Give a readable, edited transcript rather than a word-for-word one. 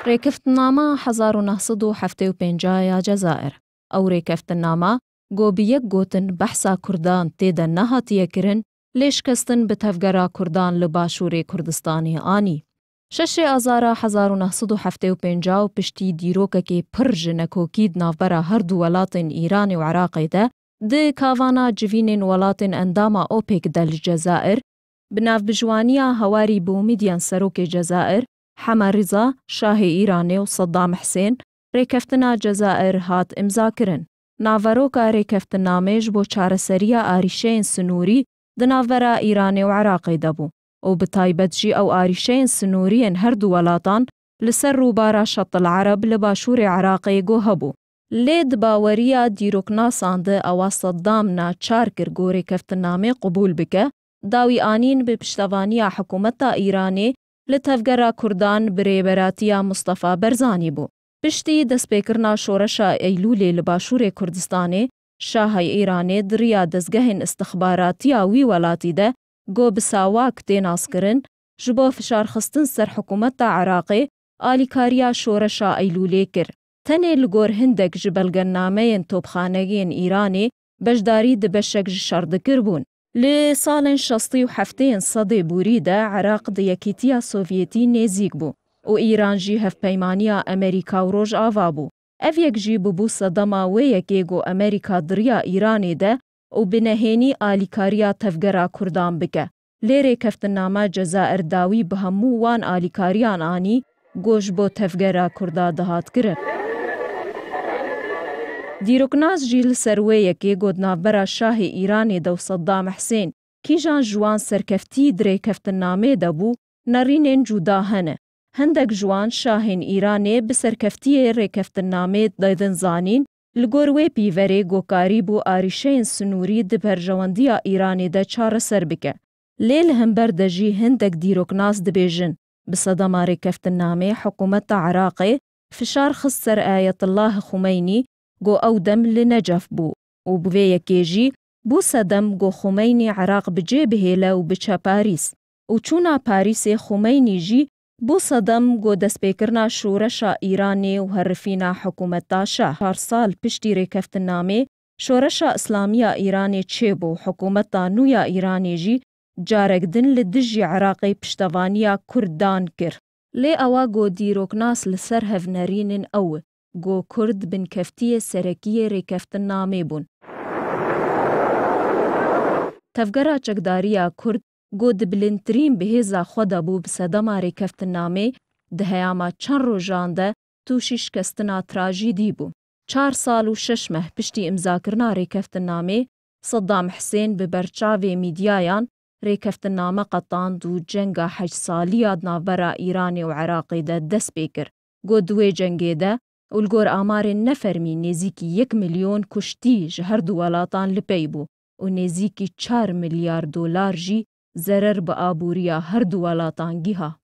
ڕێکەفتنامە 1975 جەزائر. ئەو ڕێکەفتنامە گۆبیەک گوتن بەحسا کوردان تێدە نەهاتیەکردن لێشکەستن بە تەفگەرا کوردان لە باشووری کوردستانی ئانی. 6 ئازارە 1975 و پشتی دیرۆکەکی پڕ ژنەکۆکید ناوبەرە هەردوو وڵاتین ئیرانی و عراقیدا دی کاوانا جوینین وڵاتین ئەنداما ئۆپێک دە لە جەزائر بناوبژوانیە هەواری بوومیدیان سەرۆکی جەزائر حەمە ڕیزا شاهی ئیرانی و سەدام حسێن ڕێکەفتنا جەزائر هات ئیمزاکردن. ناڤەرۆکە ڕێکەفتنامێش بۆ چارەسەریە ئاریشەیەن سنووری di navbera Îranê û Iraqê de bû û bi taybet jî ew arîşeyên sinûriyên her du welatan li ser rûbara Şatil Ereb li başûrê Iraqê got hebû. Lê di baweriya dîroknasan de ewa Seddam naçar kir got rêkeftinamê qubûl bike, dawî anîn bi piştevaniya hikûmeta Îranê li tevgera Kurdan bi rêberatiya Mustafa Berzanî bû. Piştî destpêkirina şoreşa Eylûlê li başûrê Kurdistanê, Şahê Îranê di riya dezgehên istixbaratiya wî welatî de got bi sawak tê naskirin ji bo fişarxistin ser hikûmeta Iraqê alîkariya şoreşa Eylûlê kir. Tenê li gor hindek ji belgennameyên topxaneyên Îranê beşdarî di beşek ji şer dikir bûn. Li salên şastî û hefteyên sedê bûrî de Iraq di Yekîtiya Sovyetî nêzik bû û Îran jî hevpeymaniya Amerîka û Rojava bû. Ev yek jî bibû sedema wê yekê got Amerîka diriya Îranê de û bi nehênî alîkariya tevgera Kurdan bike. Lê rêkeftinama Cezayir dawî bi hemû wan alîkariyan anî got ji bo tevgera Kurda dihat kirin. Dîroknas jî li ser wê yekê got navbera Şahê Îranê de û Seddam Hesên kîjan ji wan serkeftî di rêkeftinamê de bû nerînên cuda hene. Hindek ji wan Şahên Îranê bi serkeftiyê rêkeftinamê didin zanîn li gor wê pîverê gotkarî bû arîşeyên sinûrî di berjewendiya Îranê de çareser bike. Lê li hember de jî hindek dîroknas dibêjin bi sedema rêkeftinamê hikûmeta Iraqê fişar xist ser Ayetullah Xumeyni got ew dem li Necef bû û bi vê yekê jî bû sedem got Xumeyni Iraq bicê bihêle û biçe Parîs û çûna Parîsê Xumeyni jî bû sedem got destpêkirina şoreşa Îranê û herifîna hikûmeta Şah. 4 sal piştî rêkeftinamê şoreşa İslamiya Îranê çêbû û hikûmeta nû ya Îranê jî carek din li dijî Iraqê piştevaniya Kurdan kir. Lê ewa got dîroknas li ser hevnerînên ew got Kurd binkeftiyê serekiyê rêkeftinamê bûn. Tevgera çekdariya Kurd got di bilindtirîn bihêza xwe de bû bi sedema rêkeftinamê di heyama çend rojan de tûşî şikestina trajîdî bû. 4 sal û 6 meh piştî îmzakirina rêkeftinamê, Seddam Hesên bi berçavê mîdyayan rêkeftiname qetand û cenga 8 saliya navbera Îranê û Iraqê de dest pê kir. Got di wê cengê de û li gor amarên nefermî nêzîkî 1 milyon kuştî ji her du welatan li pey bû û nêzîkî 4 milyar dolar jî zerer bi abûriya her du welatan gîha.